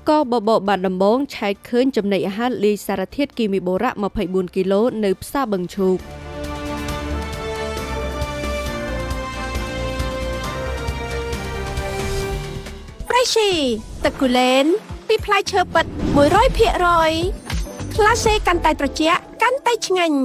ក៏បបបាត់ដំបងឆែកឃើញចំណីអាហារលាយសារធាតុគីមីបូរ៉ា24គីឡូនៅផ្សារបឹងឈូកFreshie ទឹកគូលែនពីផ្លែឈើពិត 100% ក្លាសេកាន់តែត្រជាក់កាន់តែឆ្ងាញ់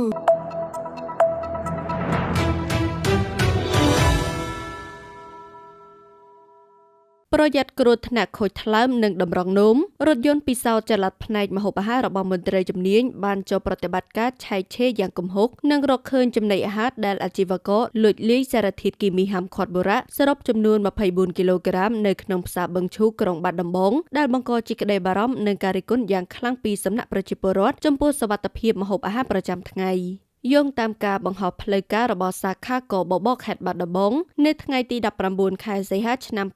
ប្រយ័ត្នគ្រោះថ្នាក់ខូចថ្លើមនិងតម្រង់នោមរថយន្តពិសោធន៍ចល័តផ្នែកម្ហូបអាហាររបស់មន្ត្រីជំនាញបានចូលប្រតិបត្តិការឆែកឆេរយ៉ាងគំហុកនិងរកឃើញចំណីអាហារដែលអាជីវករលួចលាយសារធាតុគីមីហាមឃាត់បូរ៉ាសរុបចំនួន24គីឡូក្រាមនៅក្នុងផ្សារបឹងឈូកក្រុងបាត់ដំបងដែលបង្កជាក្តីបារម្ភនិងការរិះគន់យ៉ាងខ្លាំងពីសំណាក់ប្រជាពលរដ្ឋចំពោះសុវត្ថិភាពម្ហូបអាហារប្រចាំថ្ងៃយោងតាមការបង្ហោះផ្លូវការរបស់សាខាកបបខេត្តបាត់ដំបងនៅថ្ងៃទី19ខែសីហាឆ្នាំ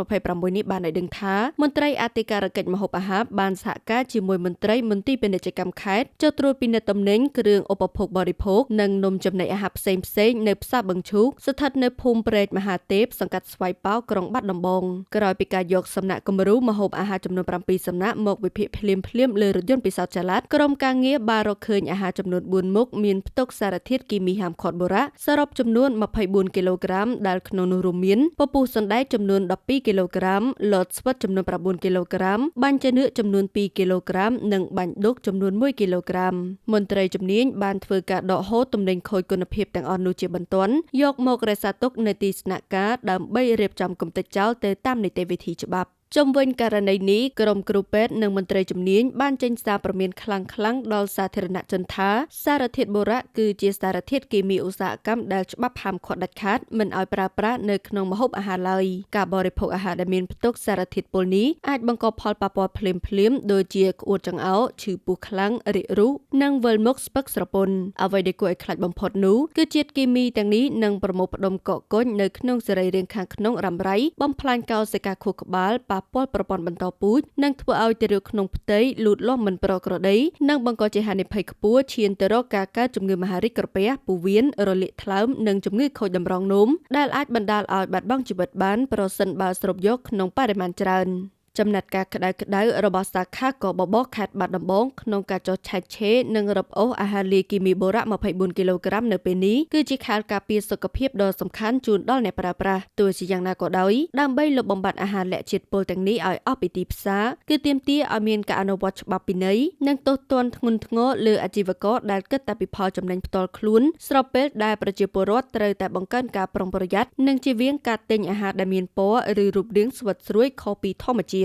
2026នេះបានឲ្យដឹងថាមន្ត្រីអធិការកិច្ចម្ហូបអាហារបានសហការជាមួយមន្ត្រីមន្ទីរពាណិជ្ជកម្មខេត្តចុះត្រួតពិនិត្យទំនិញគ្រឿងឧបភោគបរិភោគនិងនំចំណីអាហារផ្សេងៗនៅផ្សារបឹងឈូកស្ថិតនៅភូមិព្រែកមហាទេពសង្កាត់ស្វាយប៉ោក្រុងបាត់ដំបងក្រោយពីការយកសំណាក់គំរូម្ហូបអាហារចំនួន7សំណាក់មកវិភាគភ្លាមៗលើរថយន្តពិសោធន៍ចល័តក្រុមការងារបានរកឃើញអាហារចំនួន4មុខមានផ្ទុកសារធាតុគីមីហាមឃាត់បូរ៉ាសរុបចំនួន24គីឡូក្រាមដែលក្នុងនោះរួមមានពពុះសណ្តែកចំនួន12គីឡូក្រាមលតស្វិតចំនួន9គីឡូក្រាមបាញ់ចានឿកចំនួន2គីឡូក្រាមនិងបាញ់ឌុកចំនួន1គីឡូក្រាមមន្ត្រីជំនាញបានធ្វើការដកហូតទំនិញខូចគុណភាពទាំងអស់នោះជាបន្ទាន់យកមករក្សាទុកនៅទីស្នាក់ការដើម្បីរៀបចំគំនិតចោលទៅតាមនីតិវិធីច្បាប់ជុំវិញករណីនេះក្រុមគ្រូពេទ្យនិងមន្ត្រីជំនាញបានចេញសារព្រមានខ្លាំងៗដល់សាធារណជនថាសារធាតុបូរ៉ាគឺជាសារធាតុគីមីឧស្សាហកម្មដែលច្បាប់ហាមឃាត់ដាច់ខាតមិនឲ្យប្រើប្រាស់នៅក្នុងម្ហូបអាហារឡើយការបរិភោគអាហារដែលមានផ្ទុកសារធាតុពុលនេះអាចបង្កផលប៉ះពាល់ភ្លាមៗដូចជាក្អួតចង្អោរឈឺពោះខ្លាំងរាគរូសនិងវិលមុខស្ពឹកស្រពន់អ្វីដែលគួរឲ្យខ្លាចបំផុតនោះគឺជាតិគីមីទាំងនេះនឹងប្រមូលផ្ដុំកកកុញនៅក្នុងសរីរាង្គខាងក្នុងរ៉ាំរ៉ៃបំផ្លាញកោសិកាខួរក្បាលប៉ះពាល់ប្រព័ន្ធបន្តពូជនិងធ្វើឲ្យទារកក្នុងផ្ទៃលូតលាស់មិនប្រក្រតីនិងបង្កជាហានិភ័យខ្ពស់ឈានទៅរកការកើតជំងឺមហារីកក្រពះពោះវៀនរលាកថ្លើមនិងជំងឺខូចតម្រងនោមដែលអាចបណ្ដាលឲ្យបាត់បង់ជីវិតបានប្រសិនបើស្រូបយកក្នុងបរិមាណច្រើនចំណាត់ការក្តៅរបស់សាខាកបបខេត្តបាត់ដំបងក្នុងការចុះឆែកឆេរនិងរឹបអូសអាហារលាយគីមីបូរ៉ា24គីឡូក្រាមនៅពេលនេះគឺជាខែលការពារសុខភាពដ៏សំខាន់ជូនដល់អ្នកប្រើប្រាស់ទោះជាយ៉ាងណាក៏ដោយដើម្បីលុបបំបាត់អាហារលាក់ជាតិពុលទាំងនេះឲ្យអស់ពីទីផ្សារគឺទាមទារឲ្យមានការអនុវត្តច្បាប់ពិន័យនិងទោសទណ្ឌធ្ងន់ធ្ងរលើអាជីវករដែលគិតតែពីផលចំណេញផ្ទាល់ខ្លួនស្របពេលដែលប្រជាពលរដ្ឋត្រូវតែបង្កើនការប្រុងប្រយ័ត្ននិងជៀសវាងការទិញអាហារដែលមានពណ៌ឬរូបរាងស្វិតស្រួយខុសពីធម្មជាតិ